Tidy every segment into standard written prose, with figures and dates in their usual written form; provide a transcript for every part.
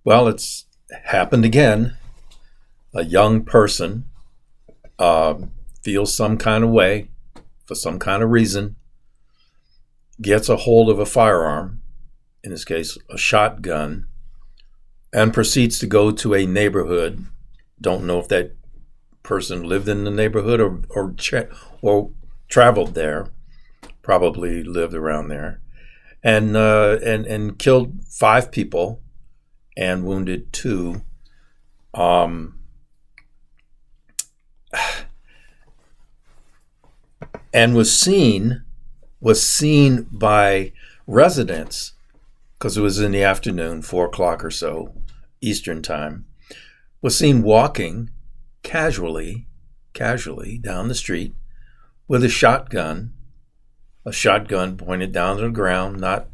Well, it's happened again. A young person feels some kind of way for some kind of reason, gets a hold of a firearm, in this case, a shotgun, and proceeds to go to a neighborhood. Don't know if that person lived in the neighborhood or traveled there. Probably lived around there, and killed 5 people and wounded 2. And was seen by residents, because it was in the afternoon, 4 o'clock or so, Eastern time, was seen walking casually down the street with a shotgun pointed down to the ground, not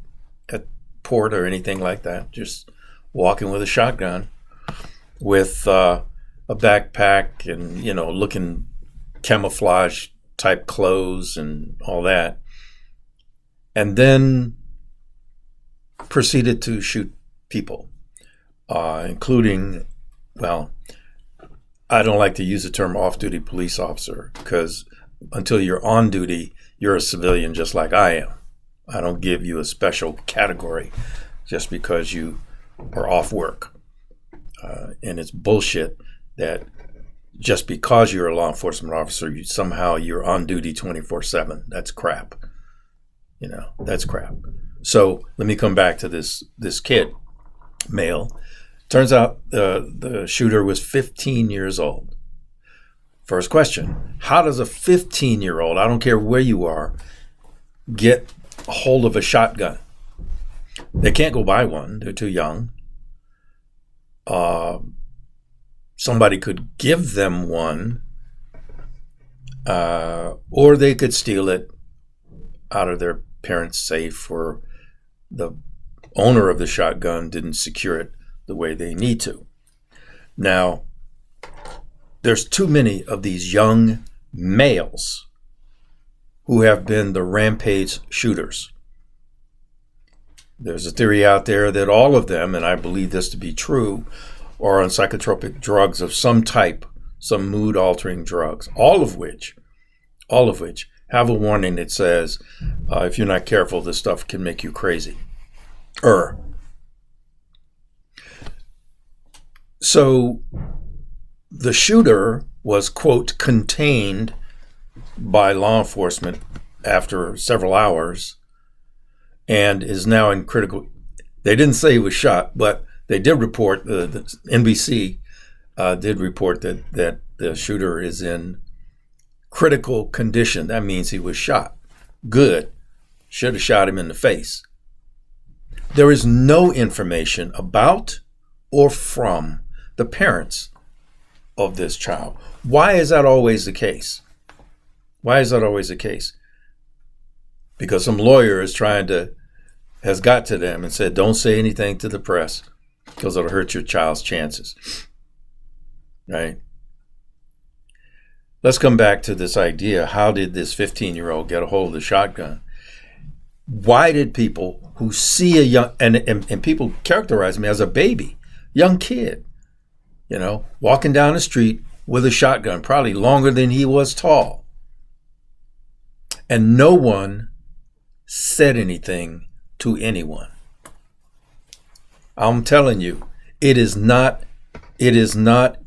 at port or anything like that, just walking with a shotgun, with a backpack and, looking camouflage type clothes and all that, and then proceeded to shoot people, including, well, I don't like to use the term off-duty police officer, because until you're on duty, you're a civilian just like I am. I don't give you a special category just because you are off work. And it's bullshit that just because you're a law enforcement officer, you're on duty 24/7. That's crap. That's crap. So let me come back to this kid, male. Turns out the shooter was 15 years old. First question, how does a 15-year-old, I don't care where you are, get a hold of a shotgun? They can't go buy one. They're too young. Somebody could give them one, or they could steal it out of their parents' safe, or the owner of the shotgun didn't secure it the way they need to. Now, there's too many of these young males who have been the Rampage shooters. There's a theory out there that all of them, and I believe this to be true, are on psychotropic drugs of some type, some mood-altering drugs, all of which have a warning that says, if you're not careful, this stuff can make you crazy. So the shooter was, quote, contained by law enforcement after several hours and is now in critical. They didn't say he was shot, but they did report, the NBC did report that the shooter is in critical condition. That means he was shot. Good. Should have shot him in the face. There is no information about or from the parents of this child. Why is that always the case? Because some lawyer has got to them and said, don't say anything to the press because it'll hurt your child's chances. Right? Let's come back to this idea. How did this 15-year-old get a hold of the shotgun? Why did people who see a young, and people characterize me as a baby, young kid, walking down the street with a shotgun, probably longer than he was tall. And no one said anything to anyone. I'm telling you, it is not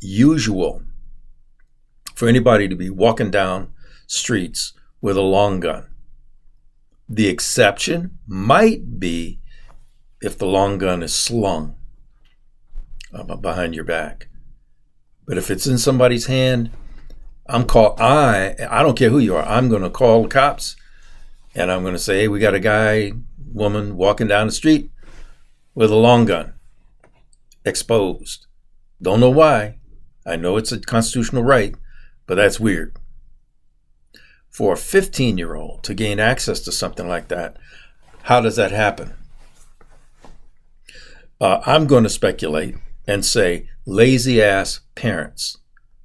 usual for anybody to be walking down streets with a long gun. The exception might be if the long gun is slung behind your back. But if it's in somebody's hand, I don't care who you are, I'm going to call the cops and I'm going to say, hey, we got a woman walking down the street with a long gun, exposed. Don't know why. I know it's a constitutional right, but that's weird. For a 15-year-old to gain access to something like that, how does that happen? I'm going to speculate and say lazy-ass parents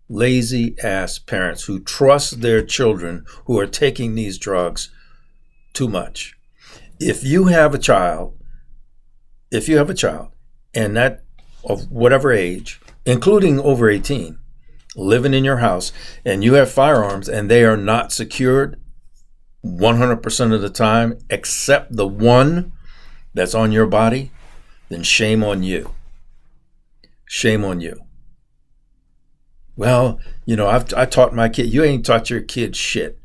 who trust their children who are taking these drugs too much. If you have a child and that of whatever age, including over 18, living in your house, and you have firearms and they are not secured 100% of the time, except the one that's on your body, then shame on you. Shame on you. Well, I taught my kid. You ain't taught your kid shit.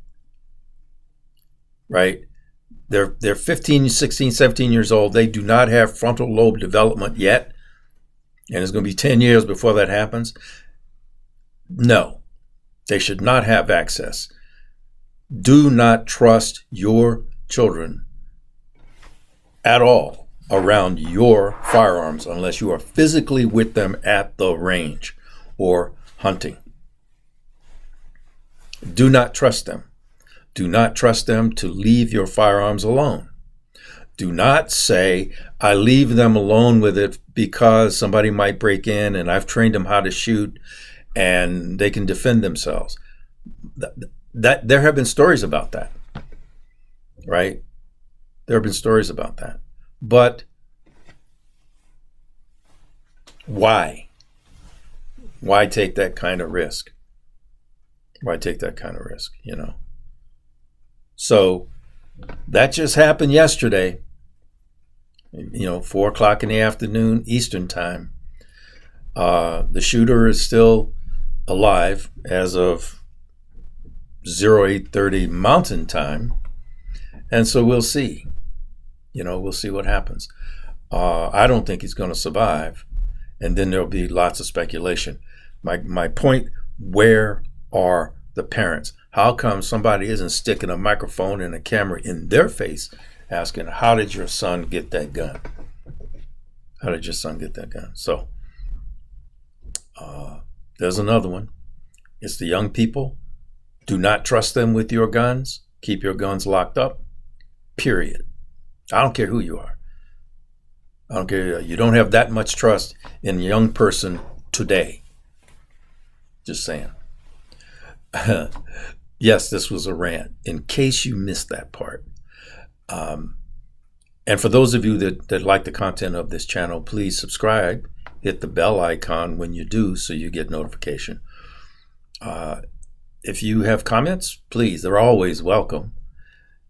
Right? They're 15, 16, 17 years old. They do not have frontal lobe development yet. And it's going to be 10 years before that happens. No, they should not have access. Do not trust your children at all around your firearms unless you are physically with them at the range or hunting. Do not trust them. Do not trust them to leave your firearms alone. Do not say, I leave them alone with it because somebody might break in and I've trained them how to shoot and they can defend themselves. That there have been stories about that, right? There have been stories about that. But why? Why take that kind of risk? Why take that kind of risk, So that just happened yesterday, 4 o'clock in the afternoon, Eastern time. The shooter is still alive as of 08:30 Mountain Time. And so we'll see. We'll see what happens. I don't think he's going to survive. And then there'll be lots of speculation. My point, where are the parents? How come somebody isn't sticking a microphone and a camera in their face asking, how did your son get that gun? How did your son get that gun? So there's another one. It's the young people. Do not trust them with your guns. Keep your guns locked up. Period. I don't care who you are. I don't care. You don't have that much trust in a young person today. Just saying. Yes, this was a rant, in case you missed that part. And for those of you that like the content of this channel, please subscribe. Hit the bell icon when you do so you get notification. If you have comments, please, they're always welcome.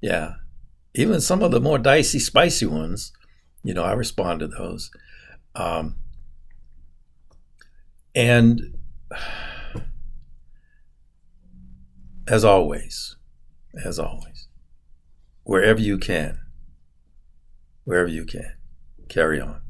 Yeah, even some of the more dicey, spicy ones, I respond to those. And as always, wherever you can, carry on.